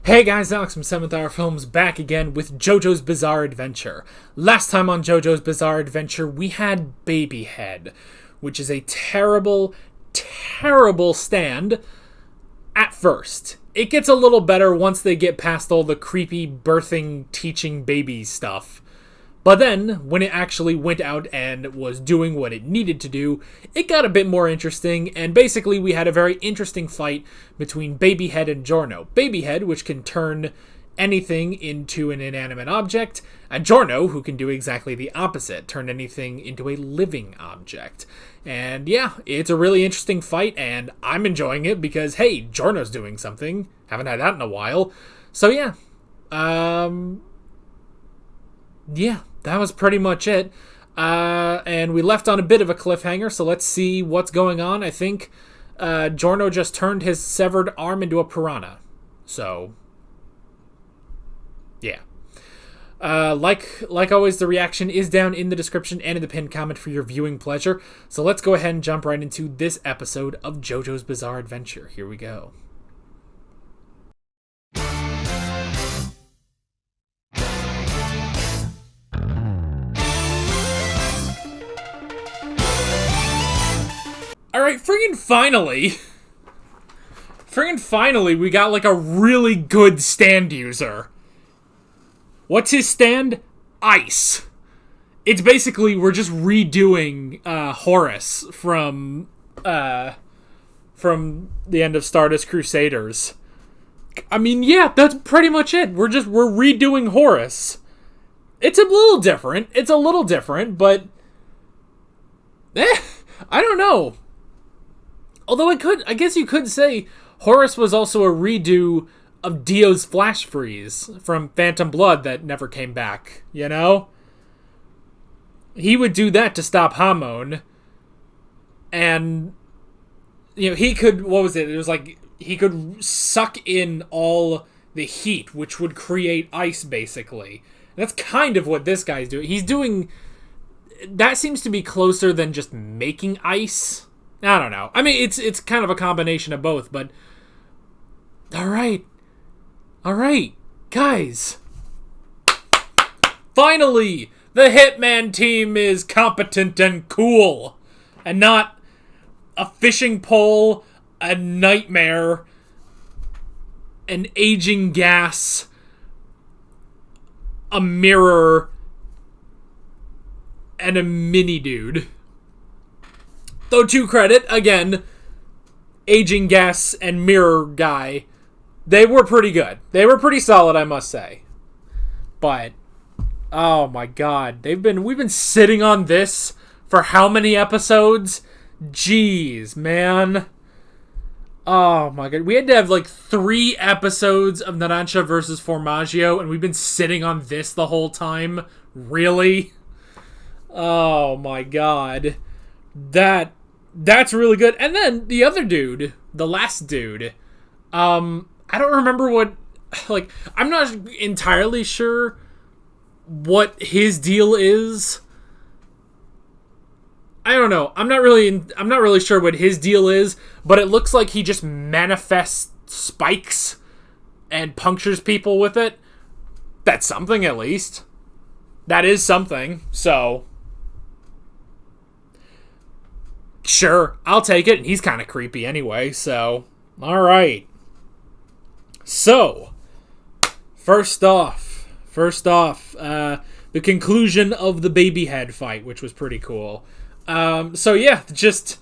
Hey guys, Alex from 7th Hour Films back again with JoJo's Bizarre Adventure. Last time on JoJo's Bizarre Adventure, we had Babyhead, which is a terrible, terrible stand at first. It gets a little better once they get past all the creepy birthing, teaching babies stuff. But then, when it actually went out and was doing what it needed to do, it got a bit more interesting, and basically we had a very interesting fight between Babyhead and Giorno. Babyhead, which can turn anything into an inanimate object, and Giorno, who can do exactly the opposite, turn anything into a living object. And yeah, it's a really interesting fight, and I'm enjoying it because, hey, Giorno's doing something. Haven't had that in a while. So yeah, yeah, that was pretty much it. And we left on a bit of a cliffhanger, so let's see what's going on. I think Giorno just turned his severed arm into a piranha. So, yeah. Like always, the reaction is down in the description and in the pinned comment for your viewing pleasure. So let's go ahead and jump right into this episode of JoJo's Bizarre Adventure. Here we go. Alright, friggin' finally, we got like a really good stand user. What's his stand? Ice. It's basically, we're just redoing Horus from the end of Stardust Crusaders. I mean, yeah, that's pretty much it. We're redoing Horus. It's a little different, but I don't know. Although I guess you could say Horus was also a redo of Dio's Flash Freeze from Phantom Blood that never came back, you know? He would do that to stop Hamon. And, you know, he could, what was it? It was like, he could suck in all the heat, which would create ice, basically. And that's kind of what this guy's doing. He's doing, that seems to be closer than just making ice. I don't know. I mean, it's kind of a combination of both, but all right, guys. Finally, the Hitman team is competent and cool, and not a fishing pole, a nightmare, an aging gas, a mirror, and a mini dude. Though to credit, again, aging gas and mirror guy, they were pretty good. They were pretty solid, I must say. But, oh my god, we've been sitting on this for how many episodes? Jeez, man. Oh my god, we had to have like 3 episodes of Narancia versus Formaggio, and we've been sitting on this the whole time? Really? Oh my god. That's really good. And then the other dude, the last dude, I don't remember what, like, I'm not entirely sure what his deal is. I don't know. I'm not really sure what his deal is, but it looks like he just manifests spikes and punctures people with it. That's something, at least. That is something, so sure, I'll take it. He's kind of creepy anyway, so alright. So, first off, the conclusion of the Babyhead fight, which was pretty cool. So yeah, just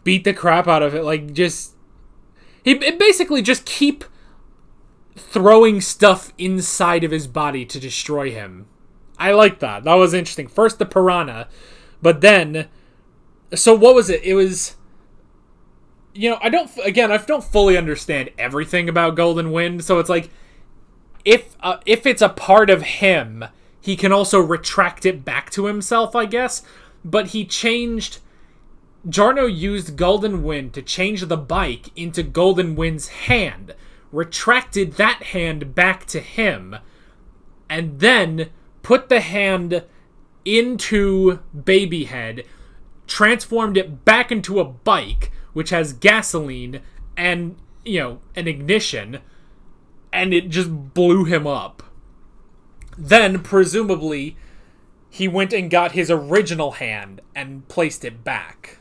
beat the crap out of it. Like, basically just keep throwing stuff inside of his body to destroy him. I like that. That was interesting. First the piranha, but then, so what was it? It was, you know, I don't fully understand everything about Golden Wind, so it's like, if it's a part of him, he can also retract it back to himself, I guess, but Giorno used Golden Wind to change the bike into Golden Wind's hand, retracted that hand back to him, and then put the hand into Babyhead, transformed it back into a bike, which has gasoline and, an ignition, and it just blew him up. Then, presumably, he went and got his original hand and placed it back.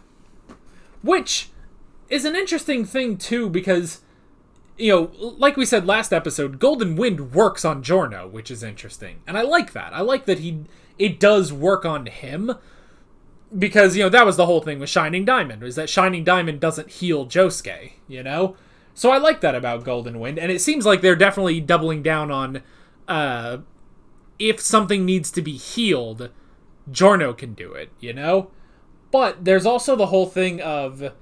Which is an interesting thing, too, because, like we said last episode, Golden Wind works on Giorno, which is interesting. And I like that. I like that it does work on him, because, that was the whole thing with Shining Diamond, is that Shining Diamond doesn't heal Josuke, So I like that about Golden Wind, and it seems like they're definitely doubling down on, if something needs to be healed, Giorno can do it, But there's also the whole thing of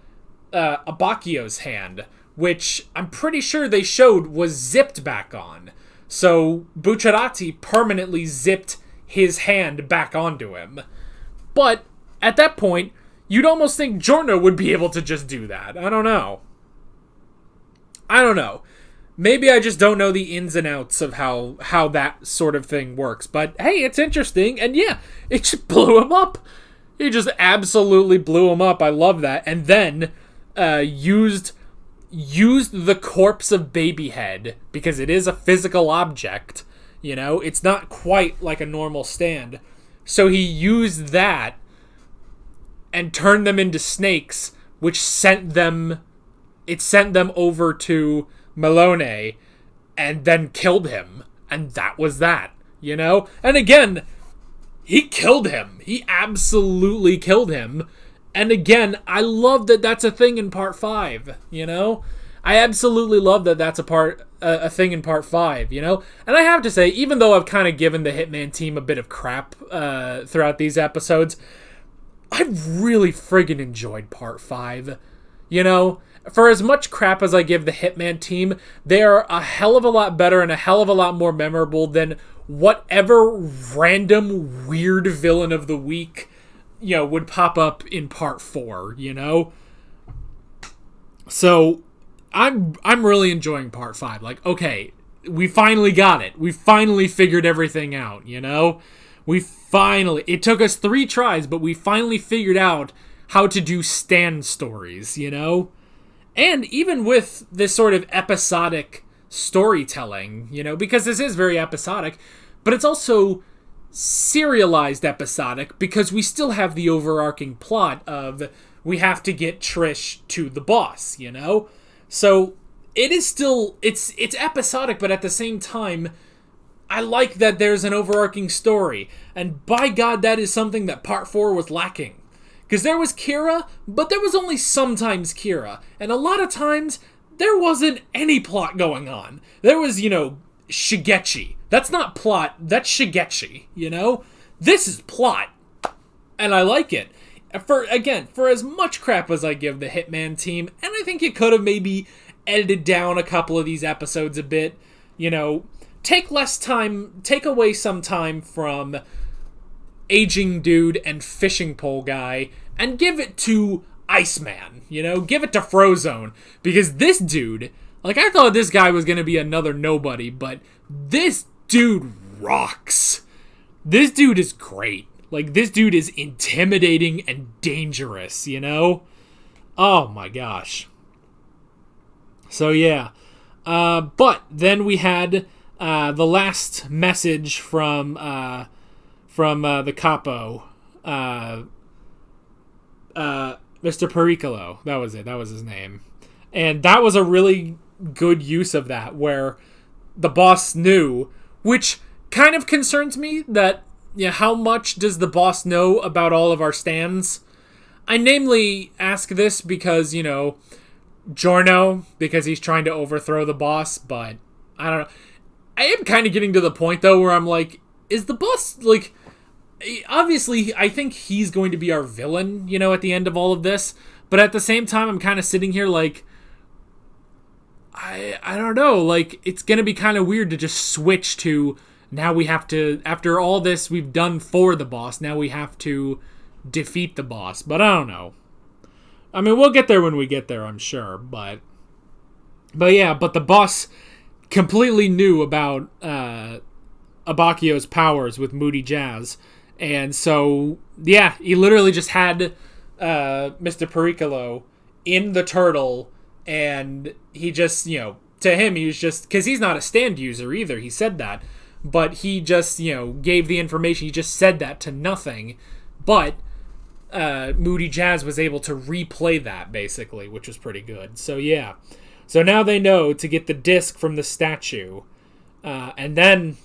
Abbacchio's hand, which I'm pretty sure they showed was zipped back on. So Bucciarati permanently zipped his hand back onto him. But at that point, you'd almost think Giorno would be able to just do that. I don't know. Maybe I just don't know the ins and outs of how that sort of thing works. But hey, it's interesting. And yeah, it just blew him up. He just absolutely blew him up. I love that. And then used the corpse of Babyhead, because it is a physical object. It's not quite like a normal stand. So he used that and turned them into snakes, which sent them over to Malone and then killed him. And that was that, And again, he killed him. He absolutely killed him. And again, I love that that's a thing in part 5, I absolutely love that that's a thing in part 5, And I have to say, even though I've kind of given the Hitman team a bit of crap throughout these episodes, I've really friggin' enjoyed part 5, For as much crap as I give the Hitman team, they are a hell of a lot better and a hell of a lot more memorable than whatever random weird villain of the week, would pop up in part 4, So I'm really enjoying part 5. Like, okay, we finally got it. We finally figured everything out, It took us 3 tries, but we finally figured out how to do stand stories, And even with this sort of episodic storytelling, because this is very episodic, but it's also serialized episodic, because we still have the overarching plot of we have to get Trish to the boss, So it is still, it's episodic, but at the same time, I like that there's an overarching story. And by God, that is something that part 4 was lacking. Because there was Kira, but there was only sometimes Kira. And a lot of times, there wasn't any plot going on. There was, Shigechi. That's not plot, that's Shigechi, This is plot. And I like it. For as much crap as I give the Hitman team, and I think you could have maybe edited down a couple of these episodes a bit, take away some time from aging dude and fishing pole guy, and give it to Iceman, give it to Frozone, because this dude, I thought this guy was going to be another nobody, but this dude rocks. This dude is great. This dude is intimidating and dangerous, Oh my gosh. So yeah. But then we had the last message from the capo, Mr. Pericolo. That was it. That was his name. And that was a really good use of that, where the boss knew, which kind of concerns me, that how much does the boss know about all of our stands? I namely ask this because, Giorno, because he's trying to overthrow the boss, but I don't know. I am kind of getting to the point, though, where I'm like, is the boss, obviously, I think he's going to be our villain, at the end of all of this, but at the same time, I'm kind of sitting here I don't know, it's going to be kind of weird to just switch to, now we have to, after all this we've done for the boss, now we have to defeat the boss, but I don't know. I mean, we'll get there when we get there, I'm sure, but yeah, but the boss completely knew about Abbacchio's powers with Moody Jazz, and so, yeah, he literally just had Mr. Pericolo in the turtle, and he just, to him, he was just, because he's not a stand user either, he said that, but he just, gave the information, he just said that to nothing, but Moody Jazz was able to replay that, basically, which was pretty good. So, yeah. So now they know to get the disc from the statue, and then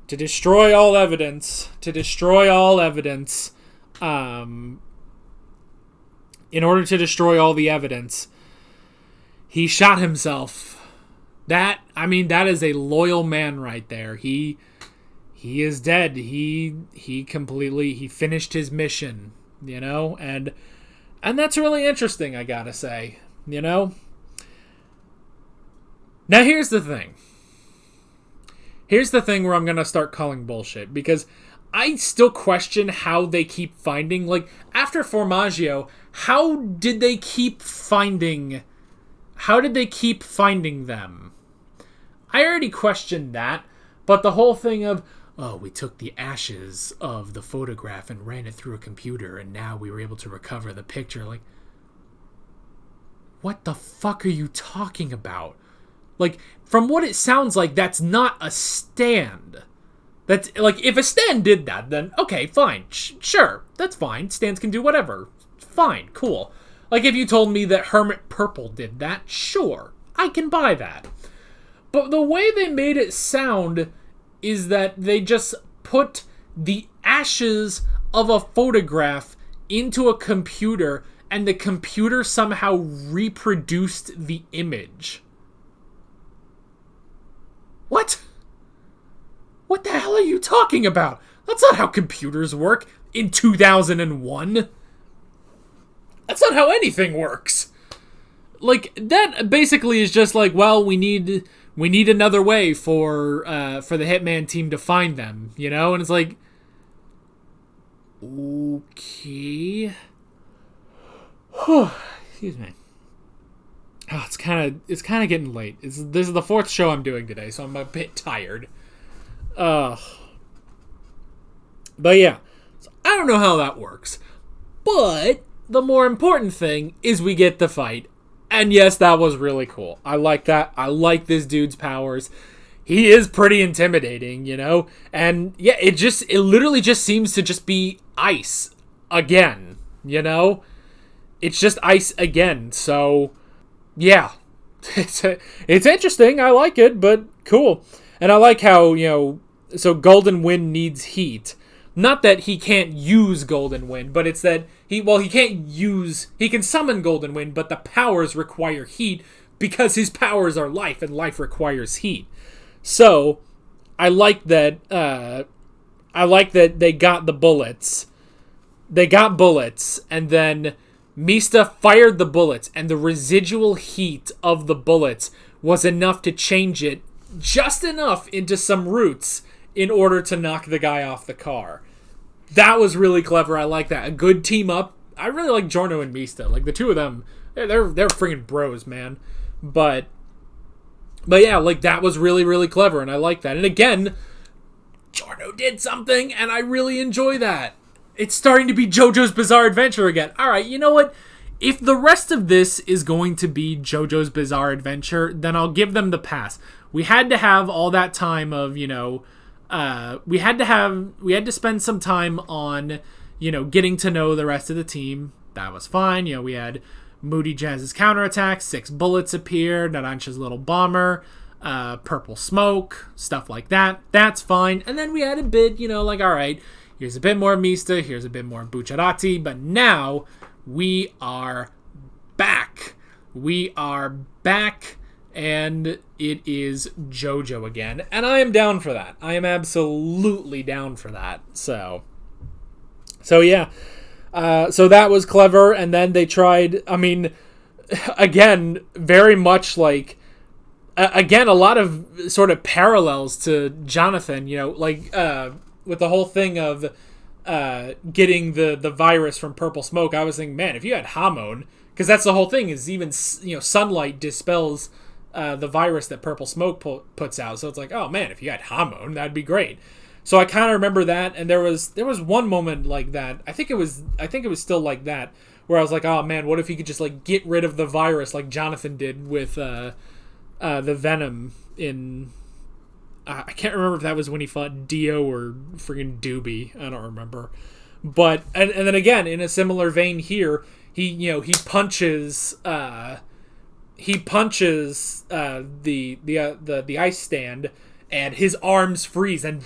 to destroy all evidence, in order to destroy all the evidence, he shot himself. That is a loyal man right there. He is dead. He completely finished his mission, and that's really interesting, I gotta say, Now here's the thing. Here's the thing where I'm gonna start calling bullshit, because I still question how they keep finding, after Formaggio, how did they keep finding them? I already questioned that, but the whole thing of, we took the ashes of the photograph and ran it through a computer, and now we were able to recover the picture. What the fuck are you talking about? From what it sounds like, that's not a stand. That's, if a stand did that, then, okay, fine. Sure, that's fine. Stands can do whatever. Fine, cool. If you told me that Hermit Purple did that, sure, I can buy that. But the way they made it sound is that they just put the ashes of a photograph into a computer, and the computer somehow reproduced the image. What? What the hell are you talking about? That's not how computers work in 2001. That's not how anything works. That basically is just we need another way for the Hitman team to find them, And it's okay. Excuse me. Oh, it's kind of getting late. This is the fourth show I'm doing today, so I'm a bit tired. But yeah, so I don't know how that works. But the more important thing is we get the fight. And yes, that was really cool. I like that. I like this dude's powers. He is pretty intimidating, And yeah, it literally just seems to just be ice again, It's just ice again. So yeah, it's interesting. I like it, but cool. And I like how, so Golden Wind needs heat. Not that he can't use Golden Wind, but it's that he can summon Golden Wind, but the powers require heat because his powers are life, and life requires heat. So, I like that they got the bullets. They got bullets, and then Mista fired the bullets, and the residual heat of the bullets was enough to change it just enough into some roots in order to knock the guy off the car. That was really clever. I like that. A good team up. I really like Giorno and Mista. The two of them, they're friggin' bros, man. But yeah, that was really, really clever, and I like that. And again, Giorno did something, and I really enjoy that. It's starting to be JoJo's Bizarre Adventure again. Alright, you know what? If the rest of this is going to be JoJo's Bizarre Adventure, then I'll give them the pass. We had to have all that time of, we had to spend some time on, getting to know the rest of the team. That was fine. We had Moody Jazz's counterattack, 6 bullets appeared, Naranja's little bomber, purple smoke, stuff like that. That's fine. And then we had a bit, alright, here's a bit more Mista, here's a bit more Bucciarati, but now we are back. We are back, and it is JoJo again, and I am down for that. I am absolutely down for that. So yeah. So that was clever, and then they tried, again, very much again, a lot of sort of parallels to Jonathan, with the whole thing of getting the virus from purple smoke. I was thinking, man, if you had Hamon, because that's the whole thing, is even, sunlight dispels the virus that purple smoke puts out. So it's oh man, if you had Hamon, that'd be great. So I kind of remember that, and there was one moment like that. I think it was still like that, where I was like, oh man, what if he could just like get rid of the virus like Jonathan did with the Venom in... I can't remember if that was when he fought Dio or friggin' Doobie. I don't remember. But, and then again, in a similar vein here, he punches the ice stand, and his arms freeze, and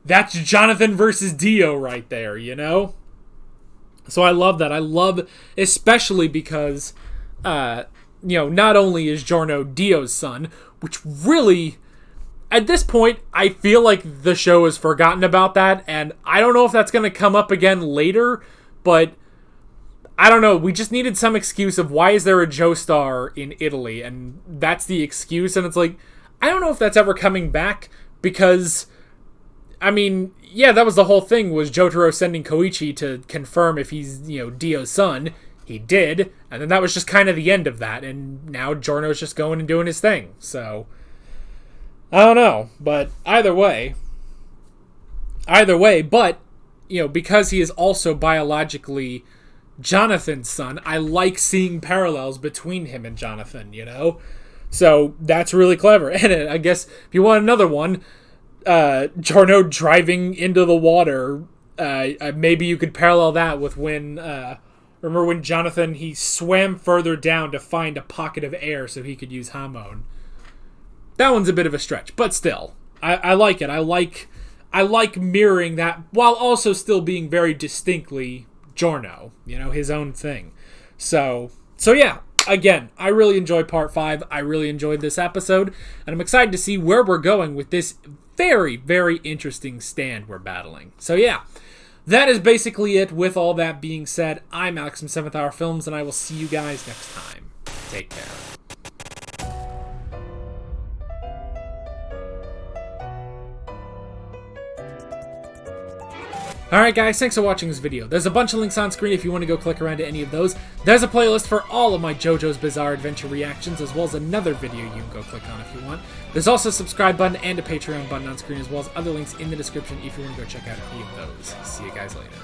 that's Jonathan versus Dio right there, you know? So I love that. I love, especially because, not only is Giorno Dio's son, which really, at this point, I feel like the show has forgotten about that, and I don't know if that's going to come up again later, but I don't know. We just needed some excuse of why is there a Joestar in Italy, and that's the excuse, and it's like, I don't know if that's ever coming back, because, I mean, yeah, that was the whole thing, was Jotaro sending Koichi to confirm if he's, Dio's son. He did, and then that was just kind of the end of that, and now Giorno's just going and doing his thing, so... I don't know, but either way, but, because he is also biologically Jonathan's son, I like seeing parallels between him and Jonathan, So, that's really clever. And I guess, if you want another one, Giorno driving into the water, maybe you could parallel that with when, remember when Jonathan, he swam further down to find a pocket of air so he could use Hamon. That one's a bit of a stretch, but still, I like it. I like mirroring that while also still being very distinctly Giorno, his own thing. So yeah, again, I really enjoyed part 5. I really enjoyed this episode, and I'm excited to see where we're going with this very, very interesting stand we're battling. So yeah, that is basically it. With all that being said, I'm Alex from 7th Hour Films, and I will see you guys next time. Take care. Alright guys, thanks for watching this video. There's a bunch of links on screen if you want to go click around to any of those. There's a playlist for all of my JoJo's Bizarre Adventure reactions, as well as another video you can go click on if you want. There's also a subscribe button and a Patreon button on screen, as well as other links in the description if you want to go check out any of those. See you guys later.